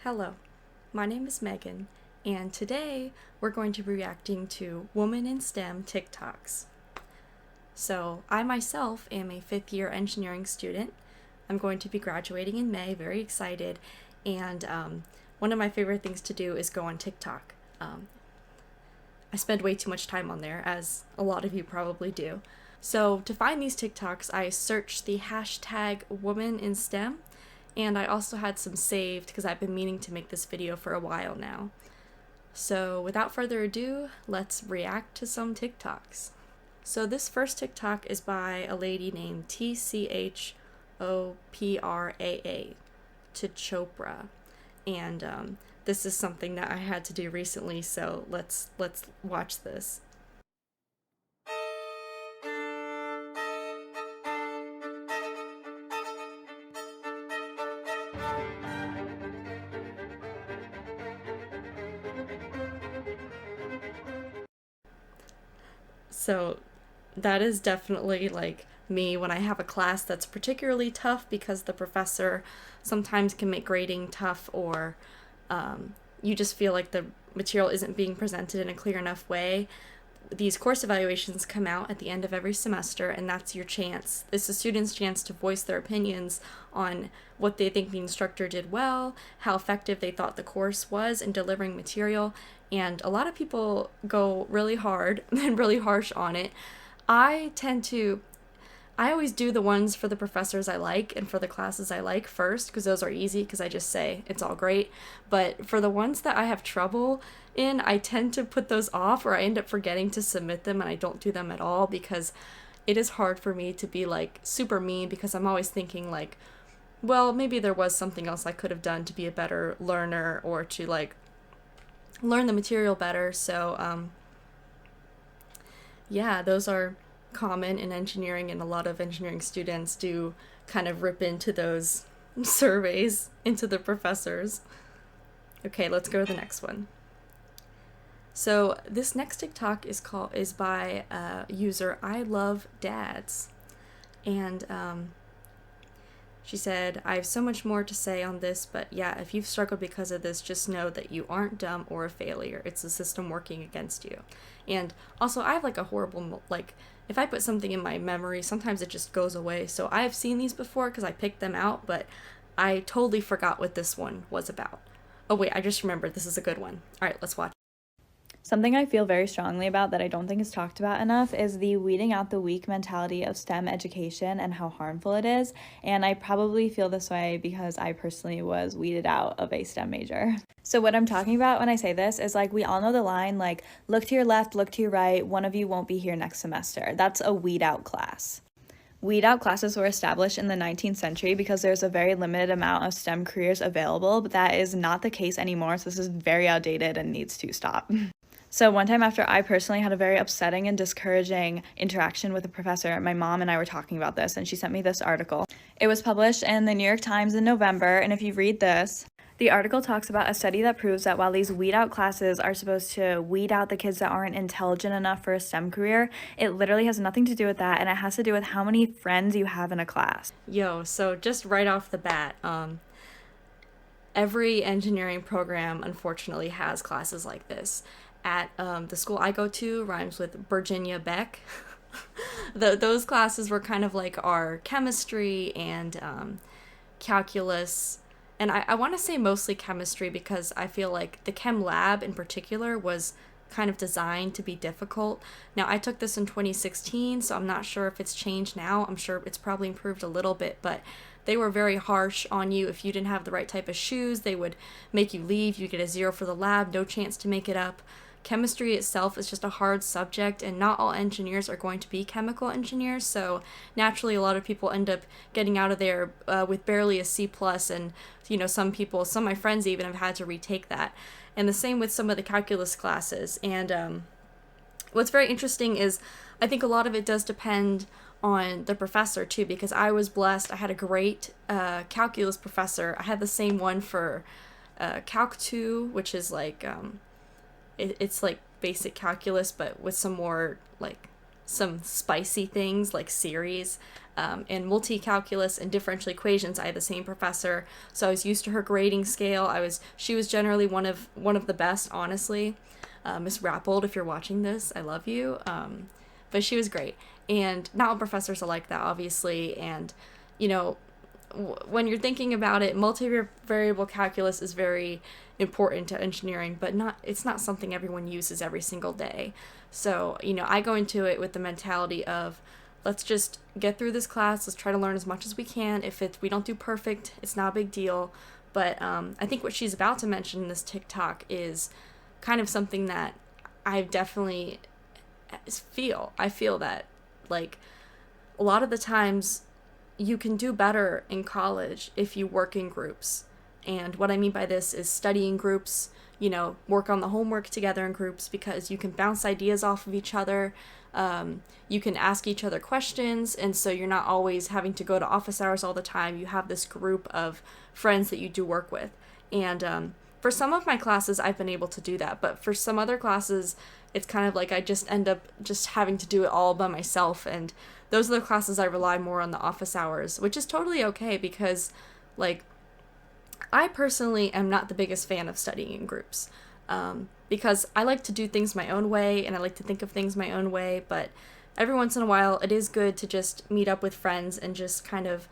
Hello, my name is Megan, and today we're going to be reacting to Woman in STEM TikToks. So, I myself am a fifth year engineering student. I'm going to be graduating in May, very excited, and one of my favorite things to do is go on TikTok. I spend way too much time on there, as a lot of you probably do. So, to find these TikToks, I searched the hashtag Woman in STEM, and I also had some saved because I've been meaning to make this video for a while now. So without further ado, let's react to some TikToks. So this first TikTok is by a lady named TCHOPRAA, Chopra, and this is something that I had to do recently. So let's watch this. So that is definitely like me when I have a class that's particularly tough because the professor sometimes can make grading tough, or you just feel like the material isn't being presented in a clear enough way. These course evaluations come out at the end of every semester, and that's your chance. It's the students' chance to voice their opinions on what they think the instructor did well, how effective they thought the course was in delivering material, and a lot of people go really hard and really harsh on it. I tend to I always do the ones for the professors I like and for the classes I like first, because those are easy because I just say it's all great. But for the ones that I have trouble in, I tend to put those off, or I end up forgetting to submit them and I don't do them at all because it is hard for me to be like super mean, because I'm always thinking like, well, maybe there was something else I could have done to be a better learner or to like learn the material better. So yeah, those are common in engineering, and a lot of engineering students do kind of rip into those surveys into the professors. Okay, let's go to the next one. So this next TikTok is by user I Love Dads, and she said, I have so much more to say on this, but yeah, if you've struggled because of this, just know that you aren't dumb or a failure. It's the system working against you. And also, I have like a horrible, like, if I put something in my memory, sometimes it just goes away. So I have seen these before because I picked them out, but I totally forgot what this one was about. Oh wait, I just remembered, this is a good one. All right, let's watch. Something I feel very strongly about that I don't think is talked about enough is the weeding out the weak mentality of STEM education and how harmful it is. And I probably feel this way because I personally was weeded out of a STEM major. So what I'm talking about when I say this is like, we all know the line, like, look to your left, look to your right, one of you won't be here next semester. That's a weed out class. Weed out classes were established in the 19th century because there's a very limited amount of STEM careers available, but that is not the case anymore. So this is very outdated and needs to stop. So one time after I personally had a very upsetting and discouraging interaction with a professor, my mom and I were talking about this, and she sent me this article. It was published in the New York Times in November, and if you read this, the article talks about a study that proves that while these weed out classes are supposed to weed out the kids that aren't intelligent enough for a STEM career, it literally has nothing to do with that, and it has to do with how many friends you have in a class. Yo, so just right off the bat, every engineering program unfortunately has classes like this. At the school I go to, rhymes with Virginia Beck. Those classes were kind of like our chemistry and calculus, and I want to say mostly chemistry because I feel like the chem lab in particular was kind of designed to be difficult. Now, I took this in 2016, so I'm not sure if it's changed now. I'm sure it's probably improved a little bit, but they were very harsh on you. If you didn't have the right type of shoes, they would make you leave. You get a 0 for the lab, no chance to make it up. Chemistry itself is just a hard subject, and not all engineers are going to be chemical engineers, so naturally a lot of people end up getting out of there with barely a C plus, and some of my friends even have had to retake that. And the same with some of the calculus classes. And what's very interesting is I think a lot of it does depend on the professor too, because I was blessed. I had a great calculus professor. I had the same one for Calc 2, which is like it's like basic calculus, but with some more like some spicy things like series. And multi-calculus and differential equations, I had the same professor, so I was used to her grading scale. She was generally one of the best, honestly. Miss Rappold, if you're watching this, I love you. But she was great, and not all professors are like that, obviously. And when you're thinking about it, multivariable calculus is very important to engineering, but it's not something everyone uses every single day. So I go into it with the mentality of, let's just get through this class. Let's try to learn as much as we can. If we don't do perfect, it's not a big deal. But I think what she's about to mention in this TikTok is kind of something that I definitely feel. I feel that, like, a lot of the times you can do better in college if you work in groups. And what I mean by this is study in groups, work on the homework together in groups, because you can bounce ideas off of each other. You can ask each other questions, and so you're not always having to go to office hours all the time. You have this group of friends that you do work with. And for some of my classes, I've been able to do that, but for some other classes, it's kind of like I just end up just having to do it all by myself, and those are the classes I rely more on the office hours, which is totally okay, because, like, I personally am not the biggest fan of studying in groups. Because I like to do things my own way, and I like to think of things my own way, but every once in a while it is good to just meet up with friends and just kind of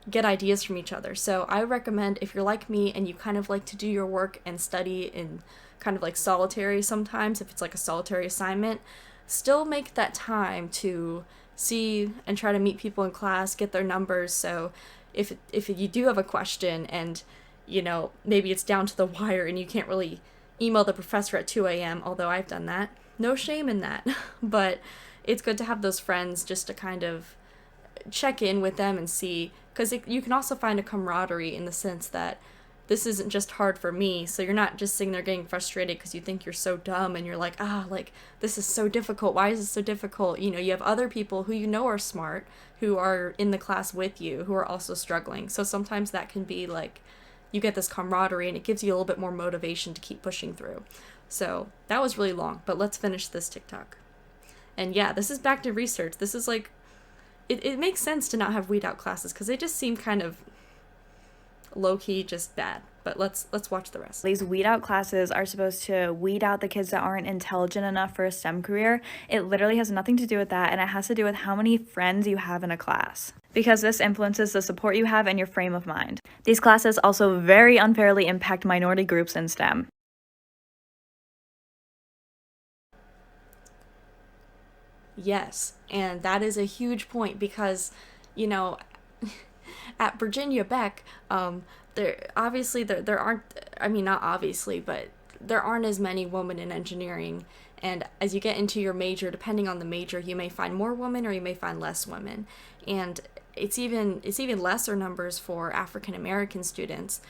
get ideas from each other. So I recommend, if you're like me and you kind of like to do your work and study in kind of like solitary sometimes, if it's like a solitary assignment, still make that time to see and try to meet people in class, get their numbers. So if you do have a question and maybe it's down to the wire and you can't really email the professor at 2 a.m., although I've done that. No shame in that. But it's good to have those friends just to kind of check in with them and see, because you can also find a camaraderie in the sense that this isn't just hard for me, so you're not just sitting there getting frustrated because you think you're so dumb and you're like, this is so difficult. Why is this so difficult? You have other people who are smart, who are in the class with you, who are also struggling. So sometimes that can be like, you get this camaraderie and it gives you a little bit more motivation to keep pushing through. So that was really long, but let's finish this TikTok. And yeah, this is back to research. This is like, it makes sense to not have weed out classes because they just seem kind of low-key just bad. But let's watch the rest. These weed out classes are supposed to weed out the kids that aren't intelligent enough for a STEM career. It literally has nothing to do with that, and it has to do with how many friends you have in a class, because this influences the support you have and your frame of mind. These classes also very unfairly impact minority groups in STEM. Yes, and that is a huge point because, at Virginia Beck, there aren't, I mean, not obviously, but there aren't as many women in engineering. And as you get into your major, depending on the major, you may find more women or you may find less women. And it's even lesser numbers for African American students.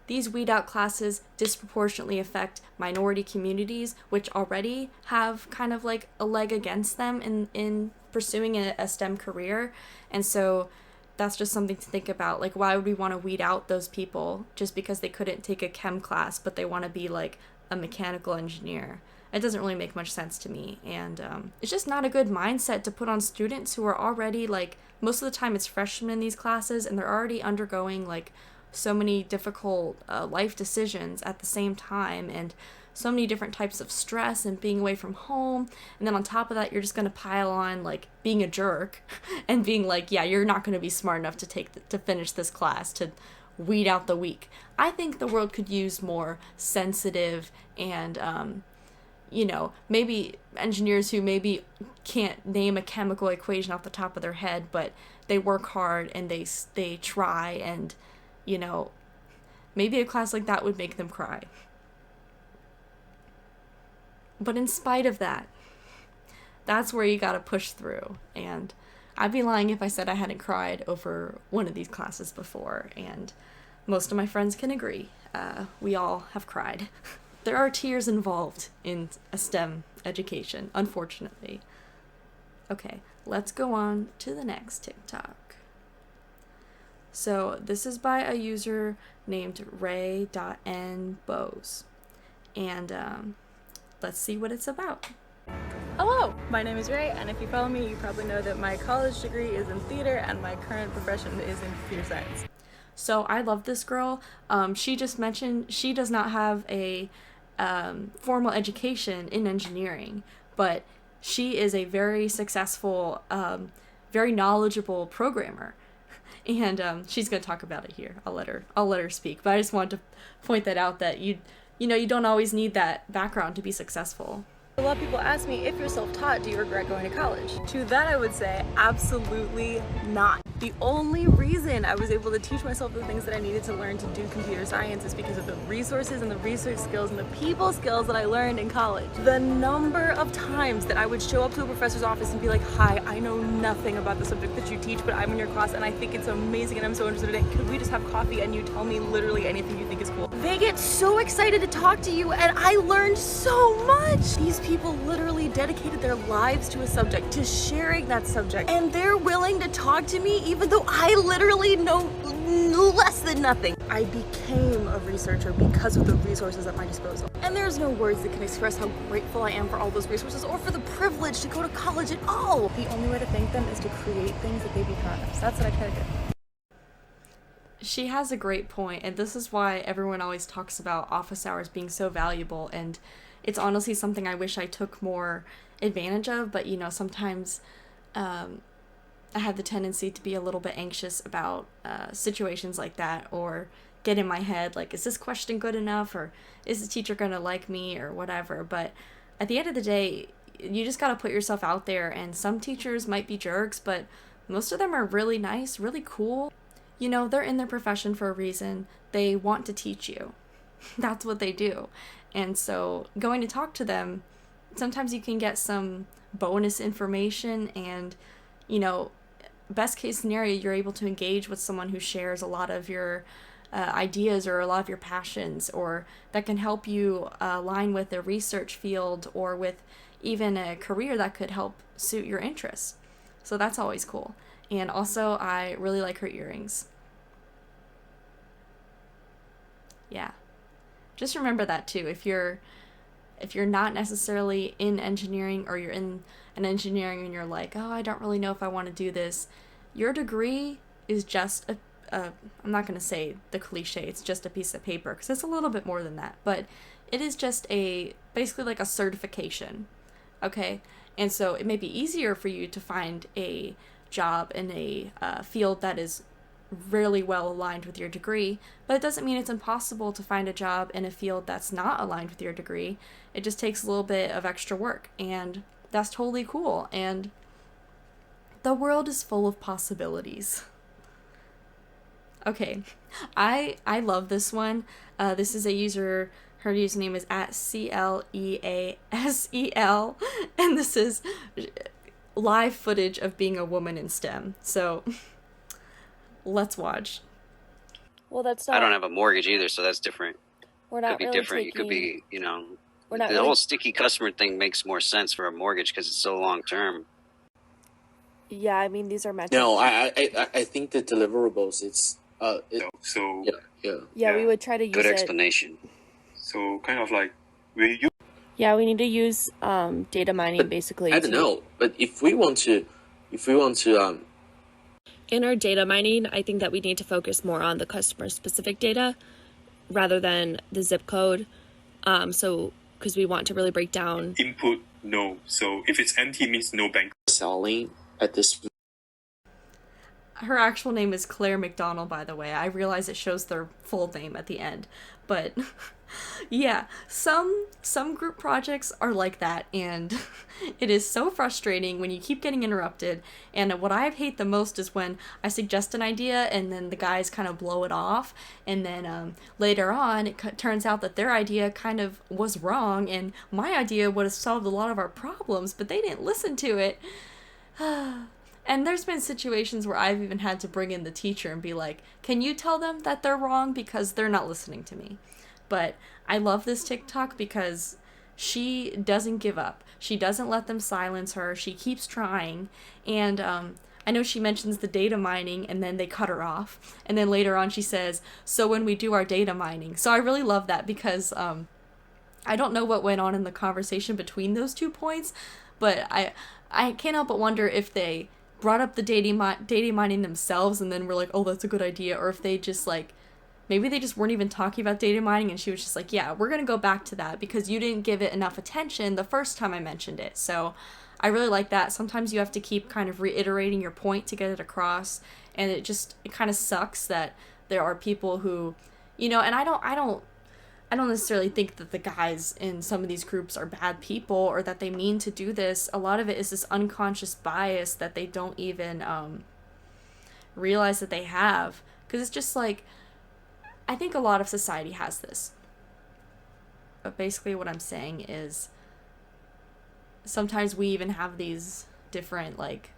These weed out classes disproportionately affect minority communities, which already have kind of like a leg against them in pursuing a STEM career. And so that's just something to think about. Like, why would we want to weed out those people just because they couldn't take a chem class, but they want to be like a mechanical engineer? It doesn't really make much sense to me. And it's just not a good mindset to put on students who are already, like, most of the time it's freshmen in these classes and they're already undergoing like so many difficult life decisions at the same time, and so many different types of stress and being away from home. And then on top of that, you're just going to pile on like being a jerk and being like, yeah, you're not going to be smart enough to finish this class, to weed out the weak. I think the world could use more sensitive and maybe engineers who maybe can't name a chemical equation off the top of their head, but they work hard and they try, and maybe a class like that would make them cry. But in spite of that, that's where you gotta push through. And I'd be lying if I said I hadn't cried over one of these classes before, and most of my friends can agree. We all have cried. There are tears involved in a STEM education, unfortunately. Okay, let's go on to the next TikTok. So this is by a user named ray.nbose. And let's see what it's about. Hello, my name is Ray, and if you follow me, you probably know that my college degree is in theater and my current profession is in computer science. So I love this girl. She just mentioned she does not have a formal education in engineering, but she is a very successful, very knowledgeable programmer, and she's going to talk about it here. I'll let her speak. But I just wanted to point that out that you don't always need that background to be successful. A lot of people ask me, if you're self-taught, do you regret going to college? To that I would say, absolutely not. The only reason I was able to teach myself the things that I needed to learn to do computer science is because of the resources and the research skills and the people skills that I learned in college. The number of times that I would show up to a professor's office and be like, hi, I know nothing about the subject that you teach, but I'm in your class and I think it's amazing and I'm so interested in it. Could we just have coffee and you tell me literally anything you think is cool? They get so excited to talk to you, and I learned so much. These people literally dedicated their lives to a subject, to sharing that subject, and they're willing to talk to me even though I literally know less than nothing. I became a researcher because of the resources at my disposal. And there's no words that can express how grateful I am for all those resources or for the privilege to go to college at all. The only way to thank them is to create things that they'd be proud of. So that's what I try to do. She has a great point, and this is why everyone always talks about office hours being so valuable, and it's honestly something I wish I took more advantage of, but sometimes I have the tendency to be a little bit anxious about situations like that, or get in my head like, is this question good enough, or is the teacher gonna like me, or whatever. But at the end of the day, you just gotta put yourself out there, and some teachers might be jerks, but most of them are really nice, really cool. They're in their profession for a reason. They want to teach you. That's what they do. And so going to talk to them, sometimes you can get some bonus information, and best case scenario, you're able to engage with someone who shares a lot of your ideas or a lot of your passions, or that can help you align with a research field or with even a career that could help suit your interests. So that's always cool. And also, I really like her earrings. Yeah. Just remember that too. If you're not necessarily in engineering, or you're in an engineering and you're like, oh, I don't really know if I want to do this, your degree is just I'm not going to say the cliche, it's just a piece of paper, because it's a little bit more than that, but it is just basically like a certification, okay? And so it may be easier for you to find a job in a field that is really well aligned with your degree, but it doesn't mean it's impossible to find a job in a field that's not aligned with your degree. It just takes a little bit of extra work, and that's totally cool, and the world is full of possibilities. Okay, I love this one. This is a user, her username is @CLEASEL, and this is live footage of being a woman in STEM. So let's watch. Well, that's not. I don't have a mortgage either, so that's different. We're not Could be really different. You could be, We're not the really. whole sticky customer thing makes more sense for a mortgage because it's so long term. Yeah, I mean, these are metrics. No, I think the deliverables, it's So Yeah, we would try to use Good it. explanation. so kind of like we use Yeah, we need to use data mining But basically. I don't know. But if we want to In our data mining, I think that we need to focus more on the customer specific data rather than the zip code. Because we want to really break down. input no. So if it's NT means no bank. selling at this Her actual name is Claire McDonald, by the way. I realize it shows their full name at the end, but yeah, some group projects are like that, and it is so frustrating when you keep getting interrupted. And what I hate the most is when I suggest an idea and then the guys kind of blow it off, and then later on it turns out that their idea kind of was wrong, and my idea would have solved a lot of our problems, but they didn't listen to it. And there's been situations where I've even had to bring in the teacher and be like, can you tell them that they're wrong, because they're not listening to me. But I love this TikTok because she doesn't give up. She doesn't let them silence her. She keeps trying. And I know she mentions the data mining, and then they cut her off. And then later on she says, so when we do our data mining. So I really love that because I don't know what went on in the conversation between those 2 points, But I can't help but wonder if they brought up the dating mining themselves and then were like, oh, that's a good idea, or if they just like, maybe they just weren't even talking about data mining and she was just like, yeah, we're gonna go back to that because you didn't give it enough attention the first time I mentioned it. So I really like that. Sometimes you have to keep kind of reiterating your point to get it across, and it kind of sucks that there are people who, you know, and I don't necessarily think that the guys in some of these groups are bad people or that they mean to do this. A lot of it is this unconscious bias that they don't even realize that they have. Because it's just like, I think a lot of society has this. But basically what I'm saying is sometimes we even have these different like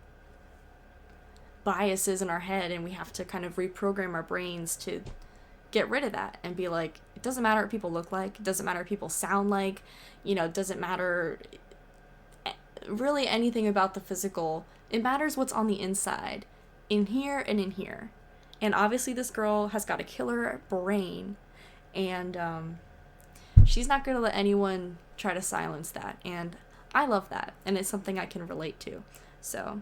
biases in our head, and we have to kind of reprogram our brains to get rid of that and be like, it doesn't matter what people look like, it doesn't matter what people sound like, you know, it doesn't matter really anything about the physical. It matters what's on the inside, in here and in here. And obviously this girl has got a killer brain, and she's not going to let anyone try to silence that, and I love that, and it's something I can relate to. So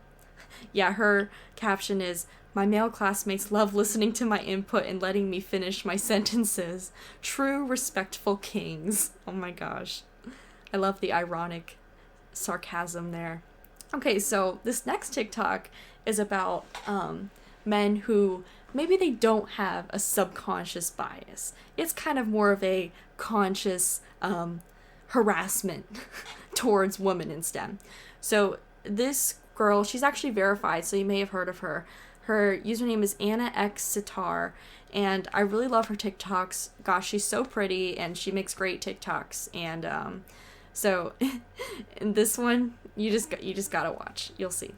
yeah, her caption is, my male classmates love listening to my input and letting me finish my sentences. True respectful kings. Oh my gosh. I love the ironic sarcasm there. Okay, so this next TikTok is about men who maybe they don't have a subconscious bias. It's kind of more of a conscious harassment towards women in STEM. So this girl, she's actually verified, so you may have heard of her. Her username is Anna X Sitar, and I really love her TikToks. Gosh, she's so pretty, and she makes great TikToks. And so in this one, you just gotta watch. You'll see.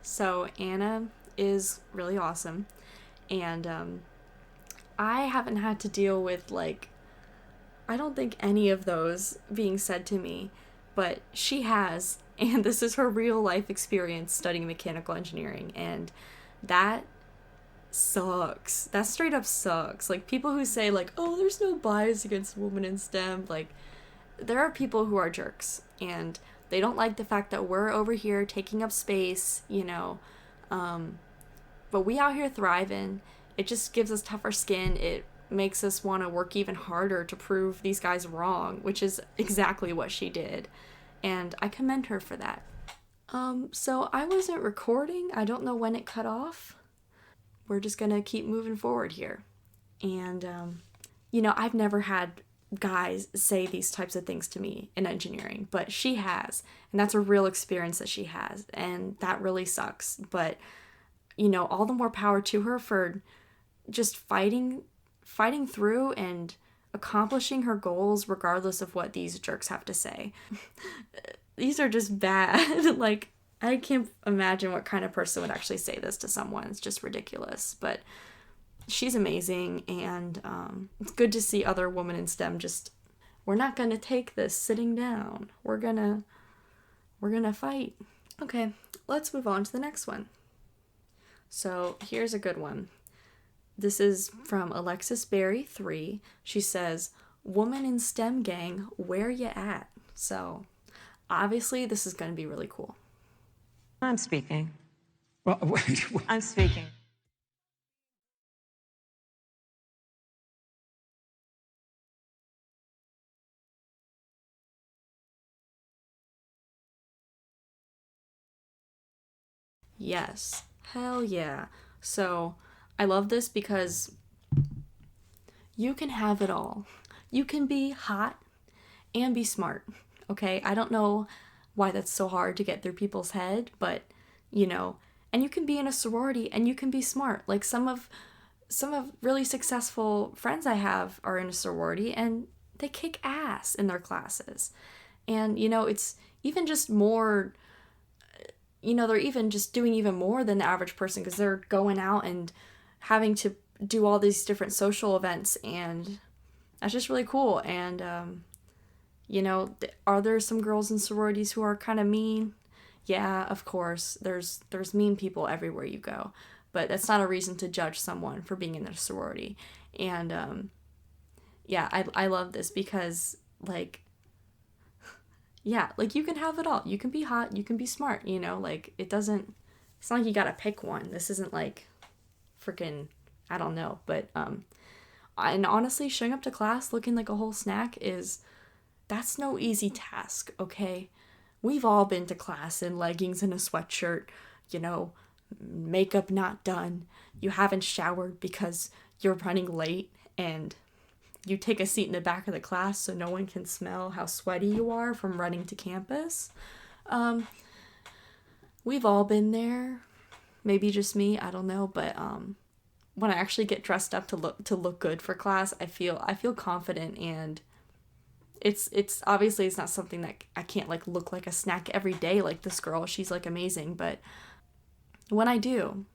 So Anna is really awesome, and I haven't had to deal with, like, I don't think any of those being said to me, but she has, and this is her real life experience studying mechanical engineering, and that sucks. That straight up sucks. Like, people who say, like, oh, there's no bias against women in STEM, like, there are people who are jerks, and they don't like the fact that we're over here taking up space, you know, but we out here thriving. It just gives us tougher skin. It makes us want to work even harder to prove these guys wrong, which is exactly what she did, and I commend her for that. So I wasn't recording. I don't know when it cut off. We're just gonna keep moving forward here. And, you know, I've never had guys say these types of things to me in engineering, but she has, and that's a real experience that she has, and that really sucks. But, you know, all the more power to her for just fighting through and accomplishing her goals regardless of what these jerks have to say. These are just bad. Like, I can't imagine what kind of person would actually say this to someone. It's just ridiculous. But she's amazing, and it's good to see other women in STEM just, we're not gonna take this sitting down. We're gonna fight. Okay, let's move on to the next one. So here's a good one. This is from Alexis Berry 3. She says, "Woman in STEM gang, where ya at?" So obviously this is gonna be really cool. I'm speaking. Well, I'm speaking. Yes. Hell yeah. So I love this because you can have it all. You can be hot and be smart. Okay? I don't know why that's so hard to get through people's head, but, you know, And you can be in a sorority and you can be smart. Like some of really successful friends I have are in a sorority and they kick ass in their classes. And, you know, it's even just more, you know, they're even just doing even more than the average person because they're going out and having to do all these different social events, and that's just really cool. And, you know, are there some girls in sororities who are kind of mean? Yeah, of course. There's mean people everywhere you go, but that's not a reason to judge someone for being in a sorority. And, yeah, I love this because, like, yeah, like, you can have it all. You can be hot, you can be smart, you know, like, it's not like you gotta pick one. This isn't, like, freaking, I don't know, but, and honestly, showing up to class looking like a whole snack that's no easy task, okay? We've all been to class in leggings and a sweatshirt, you know, makeup not done, you haven't showered because you're running late, and you take a seat in the back of the class so no one can smell how sweaty you are from running to campus. We've all been there. Maybe just me, I don't know, but when I actually get dressed up to look good for class, I feel confident, and it's obviously it's not something that I can't like look like a snack every day like this girl. She's like amazing, but when I do,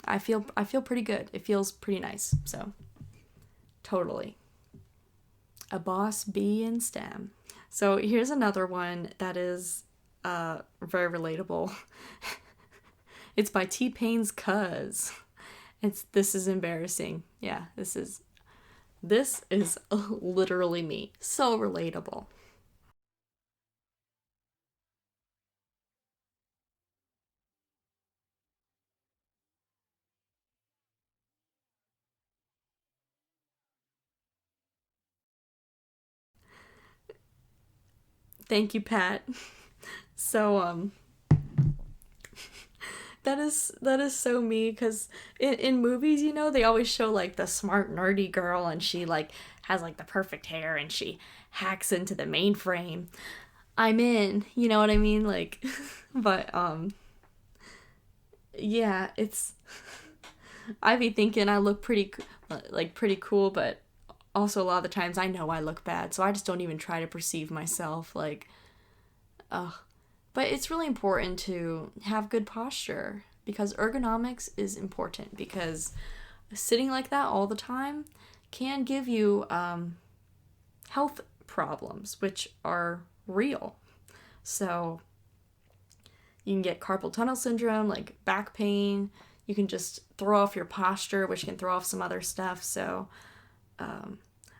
I feel pretty good. It feels pretty nice. So totally. A boss bee in STEM. So here's another one that is very relatable. It's by T-Pain's Cuz. This is embarrassing. Yeah, this is literally me. So relatable. Thank you, Pat. So, that is so me, because in movies, you know, they always show like the smart nerdy girl and she like has like the perfect hair and she hacks into the mainframe. I'm in, you know what I mean? Like, but yeah, I be thinking I look pretty cool, but also a lot of the times I know I look bad, so I just don't even try to perceive myself like, ugh. But it's really important to have good posture because ergonomics is important, because sitting like that all the time can give you health problems, which are real. So you can get carpal tunnel syndrome, like back pain. You can just throw off your posture, which can throw off some other stuff. So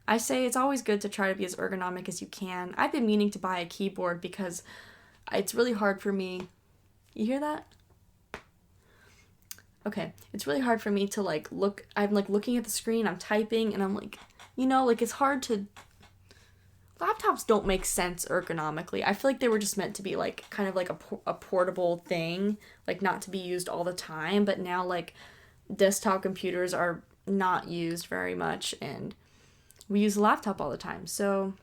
I say it's always good to try to be as ergonomic as you can. I've been meaning to buy a keyboard because it's really hard for me. You hear that? Okay. It's really hard for me to like look. I'm like looking at the screen, I'm typing, and I'm like, you know, like it's hard to. Laptops don't make sense ergonomically. I feel like they were just meant to be like kind of like a portable thing, like not to be used all the time. But now like desktop computers are not used very much, and we use a laptop all the time. So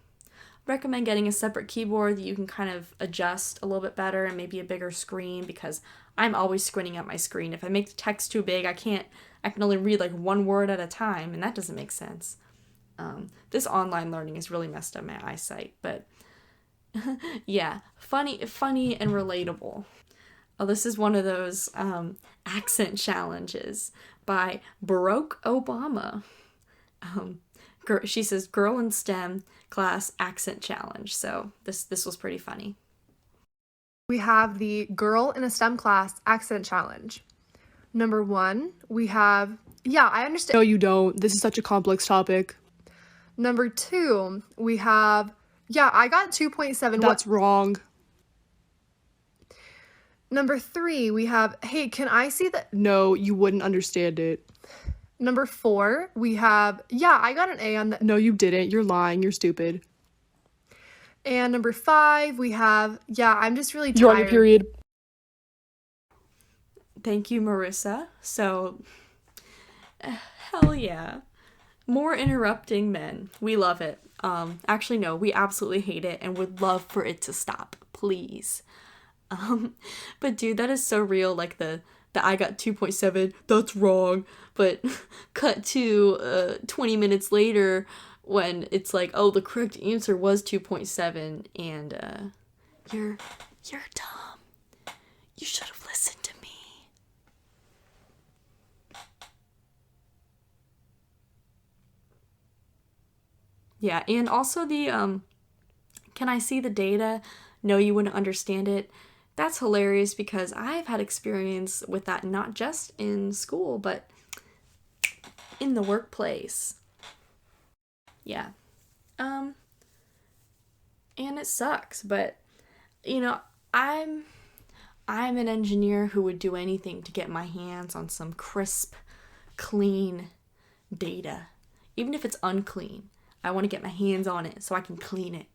recommend getting a separate keyboard that you can kind of adjust a little bit better, and maybe a bigger screen, because I'm always squinting at my screen. If I make the text too big, I can only read like one word at a time, and that doesn't make sense. This online learning has really messed up my eyesight, but yeah, funny and relatable. Oh, this is one of those accent challenges by Barack Obama. She says, girl in STEM class accent challenge. So this was pretty funny. We have the girl in a STEM class accent challenge. Number 1, we have, yeah, I understand. No, you don't. This is such a complex topic. Number 2, we have, yeah, I got 2.7. That's wrong. Number 3, we have, hey, can I see the... No, you wouldn't understand it. Number 4, we have, yeah, I got an A on that. No, you didn't. You're lying. You're stupid. And number 5, we have, yeah, I'm just really tired. You're on your period. Thank you, Marissa. So, hell yeah. More interrupting men. We love it. Actually, no, we absolutely hate it and would love for it to stop. Please. But dude, that is so real. Like the that I got 2.7, that's wrong. But cut to 20 minutes later when it's like, oh, the correct answer was 2.7, and you're dumb. You should have listened to me. Yeah, and also the can I see the data? No, you wouldn't understand it. That's hilarious because I've had experience with that not just in school, but in the workplace. Yeah. And it sucks, but you know, I'm an engineer who would do anything to get my hands on some crisp, clean data. Even if it's unclean, I want to get my hands on it so I can clean it.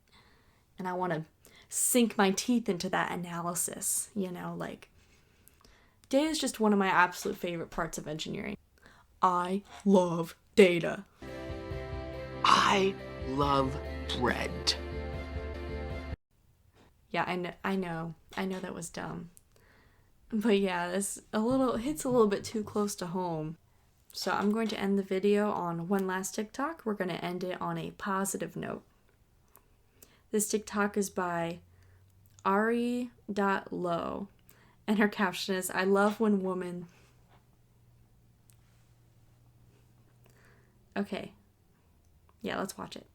And I want to sink my teeth into that analysis, you know, like data is just one of my absolute favorite parts of engineering. I love data. I love bread. Yeah, I know that was dumb. But yeah, this hits a little bit too close to home. So I'm going to end the video on one last TikTok. We're going to end it on a positive note. This TikTok is by Ari.Low, and her caption is, I love when women... Okay. Yeah, let's watch it.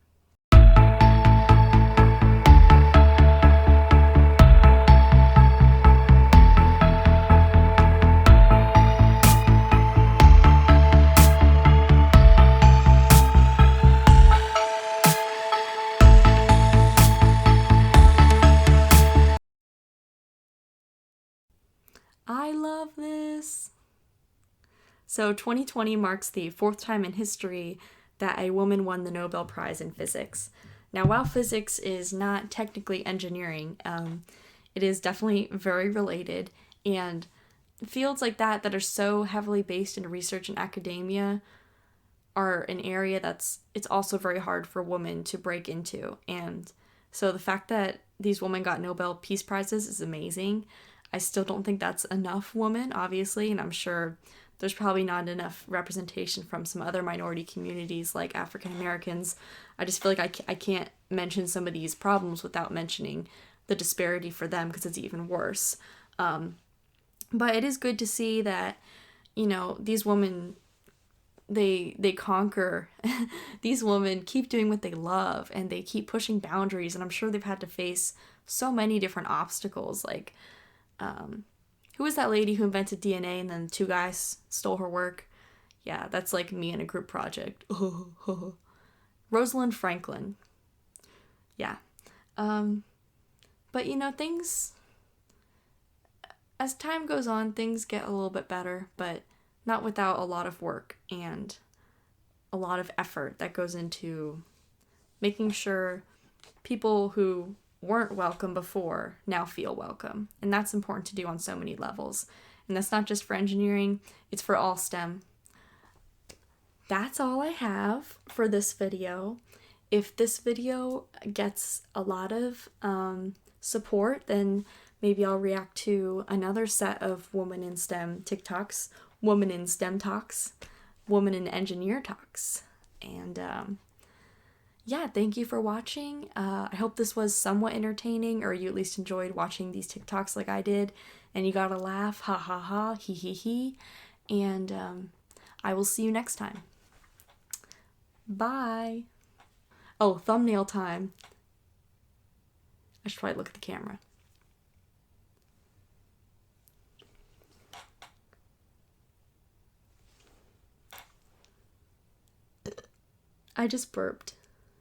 I love this. So 2020 marks the 4th time in history that a woman won the Nobel Prize in physics. Now, while physics is not technically engineering, it is definitely very related, and fields like that are so heavily based in research and academia are an area it's also very hard for women to break into. And so the fact that these women got Nobel Peace Prizes is amazing. I still don't think that's enough women, obviously, and I'm sure there's probably not enough representation from some other minority communities like African Americans. I just feel like I can't mention some of these problems without mentioning the disparity for them because it's even worse. But it is good to see that, you know, these women, they conquer. These women keep doing what they love and they keep pushing boundaries, and I'm sure they've had to face so many different obstacles, like who was that lady who invented DNA and then 2 guys stole her work? Yeah, that's like me in a group project. Rosalind Franklin. Yeah. But you know, as time goes on, things get a little bit better, but not without a lot of work and a lot of effort that goes into making sure people who weren't welcome before now feel welcome. And that's important to do on so many levels. And that's not just for engineering, it's for all STEM. That's all I have for this video. If this video gets a lot of support, then maybe I'll react to another set of Woman in STEM TikToks, Woman in STEM Talks, Woman in Engineer Talks. And yeah, thank you for watching. I hope this was somewhat entertaining, or you at least enjoyed watching these TikToks like I did, and you got a laugh, ha ha ha, he he he, and I will see you next time. Bye. Oh, thumbnail time. I should probably look at the camera. I just burped.